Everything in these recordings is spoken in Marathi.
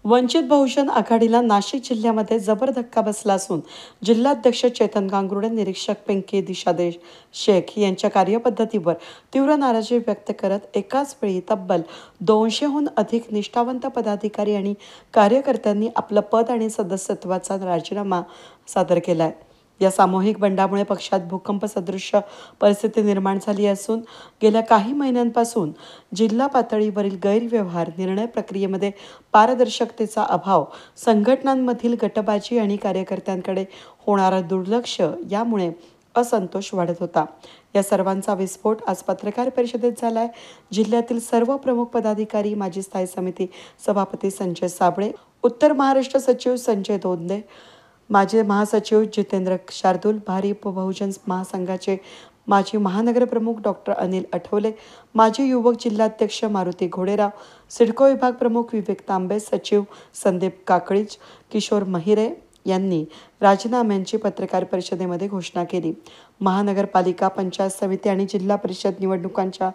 वंचित बहुजन आघाडीला नाशिक जिल्ह्यामध्ये जबर धक्का बसला असून जिल्हाध्यक्ष चेतन गांगुर्डे, निरीक्षक पिंकी दिशादेश शेख यांच्या कार्यपद्धतीवर तीव्र नाराजी व्यक्त करत एकाच वेळी तब्बल 200हून अधिक निष्ठावंत पदाधिकारी आणि कार्यकर्त्यांनी आपलं पद आणि सदस्यत्वाचा राजीनामा सादर केलाय। या सामूहिक बंडामुळे पक्षात भूकंप सदृश्य परिस्थिती निर्माण झाली असून गेल्या काही महिन्यांपासून जिल्हा पातळीवरील गैरव्यवहार, निर्णय प्रक्रियेमध्ये पारदर्शकतेचा अभाव, संघटनांमधील गटबाजी आणि कार्यकर्त्यांकडे होणारा दुर्लक्ष यामुळे असंतोष वाढत होता। या सर्वांचा विस्फोट आज पत्रकार परिषदेत झालाय। जिल्ह्यातील सर्व प्रमुख पदाधिकारी, माजी स्थायी समिती सभापती संजय साबळे, उत्तर महाराष्ट्र सचिव संजय दोंदे, माजी महासचिव जितेंद्र शार्दूल, भारिप बहुजन महासंघाचे माजी महानगर प्रमुख डॉक्टर अनिल आठवले, माजी युवक जिल्हाध्यक्ष मारुती घोडेराव, सिडको विभाग प्रमुख विवेक तांबे, सचिव संदीप काकळीज, किशोर महिरे यांनी राजीनाम्यांची पत्रकार परिषदेमध्ये घोषणा केली। महानगरपालिका, पंचायत समिती आणि जिल्हा परिषद निवडणुकांच्या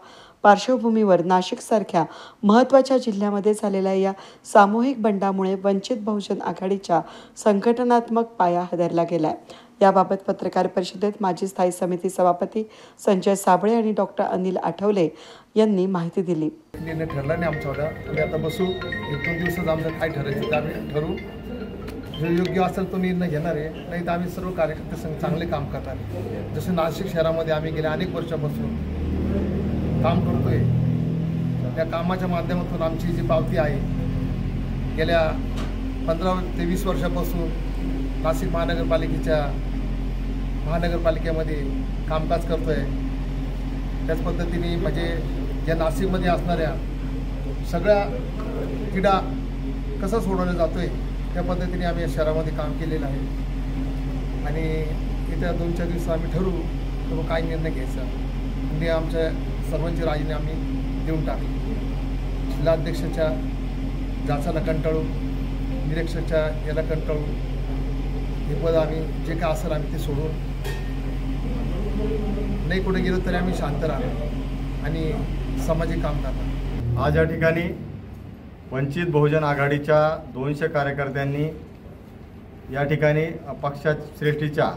पार्श्वभूमीवर नाशिकसारख्या महत्त्वाच्या जिल्ह्यामध्ये झालेल्या या सामूहिक बंडामुळे वंचित बहुजन आघाडीच्या संघटनात्मक पाया हादरला गेलाय। याबाबत पत्रकार परिषदेत माजी स्थायी समिती सभापती संजय साबळे आणि डॉक्टर अनिल आठवले यांनी माहिती दिली। ठरला नाही आमच्याला, आम्ही आता बसू, 1-2 दिवसात आमचं काय ठरायचं ते आम्ही ठरवू। जो योग्य असेल तो निर्णय घेणार आहे, नाही तर आम्ही सर्व कार्यकर्ते संघ चांगले काम करणार आहे। जसं नाशिक शहरामध्ये आम्ही गेल्या अनेक वर्षापासून काम करतोय, त्या कामाच्या माध्यमातून आमची जी पावती आहे, गेल्या 15 ते 20 वर्षापासून नाशिक महानगरपालिकेमध्ये कामकाज करतोय। त्याच पद्धतीने म्हणजे या नाशिकमध्ये असणाऱ्या सगळ्या किडा कसा सोडवला जातोय त्या पद्धतीने आम्ही या शहरामध्ये काम केलेलं आहे आणि येत्या 2-4 दिवस आम्ही ठरवू तर मग काय निर्णय घ्यायचा आणि आमच्या सर्वांचे राजीनामे आम्ही देऊन टाकले। जिल्हाध्यक्षाच्या जाचाला कंटाळून, निरीक्षकाच्या याला कंटाळून हे पद आम्ही जे काय असेल आम्ही ते सोडून नाही कुठे गेलो तरी आम्ही शांत राहणार आणि सामाजिक काम करणार। आज या ठिकाणी वंचित बहुजन आघाडीच्या 200 कार्यकर्त्यांनी या ठिकाणी पक्षात श्रेष्ठीच्या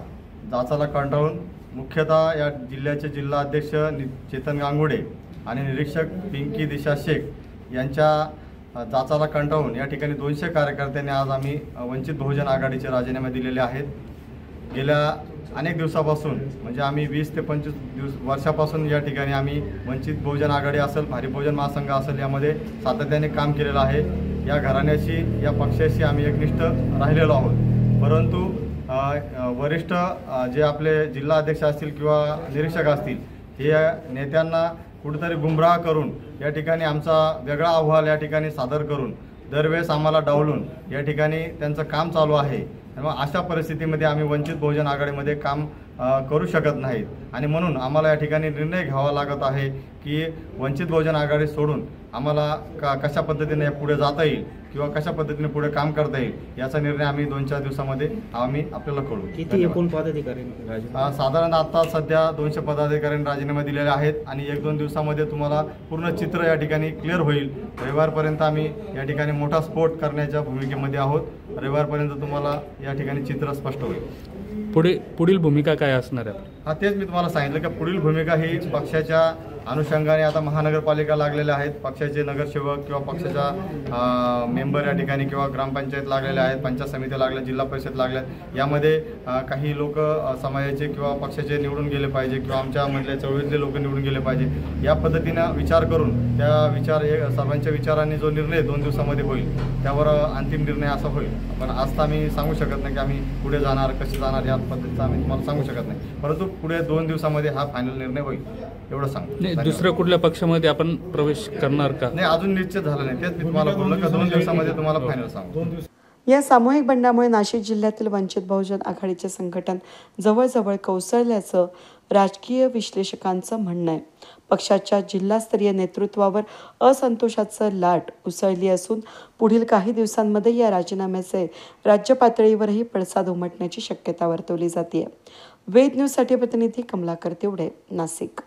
जाचाला कंटाळून मुख्यतः या जिल्ह्याचे जिल्हाध्यक्ष चेतन गांगुर्डे आणि निरीक्षक पिंकी दिशा शेख यांच्या जाचाला कंटाळून या ठिकाणी 200 कार्यकर्त्यांनी आज आम्ही वंचित बहुजन आघाडीचे राजीनामे दिलेले आहेत। गेल्या अनेक दिवसापासून म्हणजे आम्ही 20 ते 25 वर्षापासून या ठिकाणी आम्ही वंचित बहुजन आघाडी असेल, भारिप बहुजन महासंघ असेल यामध्ये सातत्याने काम केलेलं आहे। या घराण्याशी, या पक्षाशी आम्ही एकनिष्ठ राहिलेलो आहोत। परंतु वरिष्ठ जे आपले जिल्हाध्यक्ष असतील किंवा निरीक्षक असतील, हे नेत्यांना कुठेतरी गुमराह करून या ठिकाणी आमचा वेगळा अहवाल या ठिकाणी सादर करून दरवेळेस आम्हाला डावलून या ठिकाणी त्यांचं काम चालू आहे। मग अशा परिस्थितीमध्ये आम्ही वंचित बहुजन आघाडीमध्ये काम करू शकत नाहीत आणि म्हणून आम्हाला या ठिकाणी निर्णय घ्यावा लागत आहे की वंचित बहुजन आघाडी सोडून आम्हाला कशा पद्धतीने पुढे जाता येईल किंवा कशा पद्धतीने पुढे काम करता येईल याचा निर्णय आम्ही 2-4 दिवसामध्ये आम्ही आपल्याला कळवू। किती एकूण पदाधिकारी? साधारण आता सध्या 200 पदाधिकाऱ्यांनी राजीनामे दिलेले आहेत आणि 1-2 दिवसामध्ये तुम्हाला पूर्ण चित्र या ठिकाणी क्लिअर होईल। रविवारपर्यंत आम्ही या ठिकाणी मोठा स्फोट करण्याच्या भूमिकेमध्ये आहोत। रविवारपर्यंत तुम्हाला या ठिकाणी चित्र स्पष्ट होईल। पुढील भूमिका काय असणार आहे? हा, तेच मी तुम्हाला सांगितलं की पुढील भूमिका ही पक्षाच्या अनुषंगाने आता महानगरपालिका लागलेल्या आहेत, पक्षाचे नगरसेवक किंवा पक्षाच्या मेंबर या ठिकाणी किंवा ग्रामपंचायत लागलेल्या आहेत, पंचायत समिती लागल्या, जिल्हा परिषद लागल्या। यामध्ये काही लोक समाजाचे किंवा पक्षाचे निवडून गेले पाहिजे किंवा आमच्यामधल्या चळवळीतले लोक निवडून गेले पाहिजे या पद्धतीनं विचार करून त्या सर्वांच्या विचारांनी जो निर्णय 2 दिवसामध्ये होईल त्यावर अंतिम निर्णय असा होईल। पण आज आम्ही सांगू शकत नाही की आम्ही पुढे जाणार, कसे जाणार या पद्धतीचा आम्ही तुम्हाला सांगू शकत नाही, परंतु पुढे 2 दिवसामध्ये हा फायनल निर्णय होईल एवढं सांगू। दुसऱ्या कुठल्या पक्षामध्ये आपण प्रवेश करणार का? नाही, अजून निश्चित झालं नाही, तेच मी तुम्हाला बोललो की 2 दिवसामध्ये तुम्हाला फायनल सांगू। या सामूहिक बंडामुळे नाशिक जिल्ह्यातील वंचित बहुजन आघाडीचे संघटन जवळजवळ कोसळल्याचं राजकीय विश्लेषकांचं म्हणणं आहे। पक्षाच्या जिल्हास्तरीय नेतृत्वावर असंतोषाचं लाट उसळली असून पुढील काही दिवसांमध्ये या राजीनाम्याचे राज्य पातळीवरही पडसाद उमटण्याची शक्यता वर्तवली जाते। वेद न्यूजसाठी प्रतिनिधी कमलाकर तेवढे, नाशिक।